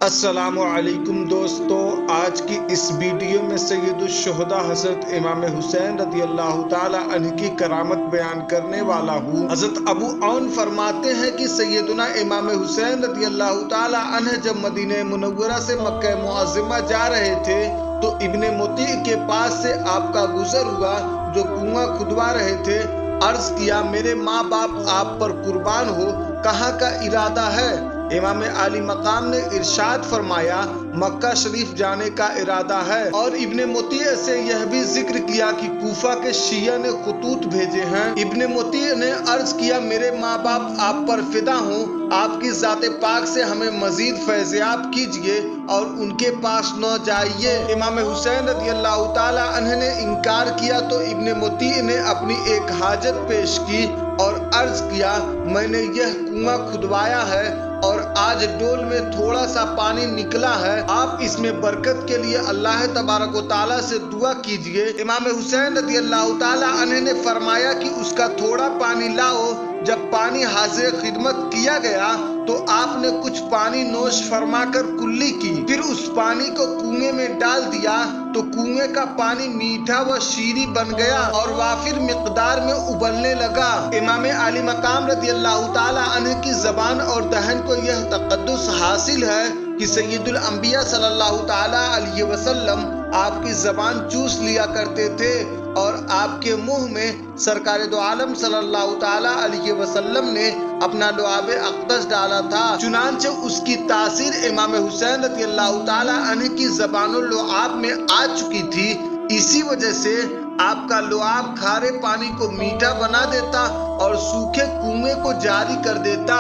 السلام علیکم دوستو، آج کی اس ویڈیو میں سید الشہداء حضرت امام حسین رضی اللہ تعالیٰ عنہ کی کرامت بیان کرنے والا ہوں۔ حضرت ابو عون فرماتے ہیں کہ سیدنا امام حسین رضی اللہ تعالیٰ عنہ جب مدینہ منورہ سے مکہ معظمہ جا رہے تھے تو ابن مطیع کے پاس سے آپ کا گزر ہوا جو کنواں کھدوا رہے تھے۔ عرض کیا، میرے ماں باپ آپ پر قربان ہو، کہاں کا ارادہ ہے؟ امام عالی مقام نے ارشاد فرمایا، مکہ شریف جانے کا ارادہ ہے۔ اور ابن مطیع سے یہ بھی ذکر کیا کہ کوفہ کے شیعہ نے خطوط بھیجے ہیں۔ ابن مطیع نے عرض کیا، میرے ماں باپ آپ پر فدا ہوں، آپ کی ذات پاک سے ہمیں مزید فیضیاب کیجئے اور ان کے پاس نہ جائیے۔ امام حسین رضی اللہ تعالیٰ عنہ نے انکار کیا تو ابن مطیع نے اپنی ایک حاجت پیش کی اور عرض کیا، میں نے یہ کنواں کھدوایا ہے اور آج ڈول میں تھوڑا سا پانی نکلا ہے، آپ اس میں برکت کے لیے اللہ تبارک و تعالیٰ سے دعا کیجئے۔ امام حسین رضی اللہ تعالیٰ عنہ نے فرمایا کہ اس کا تھوڑا پانی لاؤ۔ جب پانی حاضر خدمت کیا گیا تو آپ نے کچھ پانی نوش فرما کر کلی کی، پھر اس پانی کو کنویں میں ڈال دیا تو کنویں کا پانی میٹھا و شیریں بن گیا اور وافر مقدار میں ابلنے لگا۔ امام عالی مقام رضی اللہ تعالیٰ عنہ کی زبان اور دہن کو یہ تقدس حاصل ہے کہ سید الانبیاء صلی اللہ تعالیٰ علیہ وسلم آپ کی زبان چوس لیا کرتے تھے اور آپ کے منہ میں سرکار دو عالم صلی اللہ تعالیٰ علیہ وسلم نے اپنا لعاب اقدس ڈالا تھا، چنانچہ اس کی تاثیر امام حسین رضی اللہ تعالیٰ عنہ کی زبان و لعاب میں آ چکی تھی۔ اسی وجہ سے آپ کا لعاب کھارے پانی کو میٹھا بنا دیتا اور سوکھے کنویں کو جاری کر دیتا۔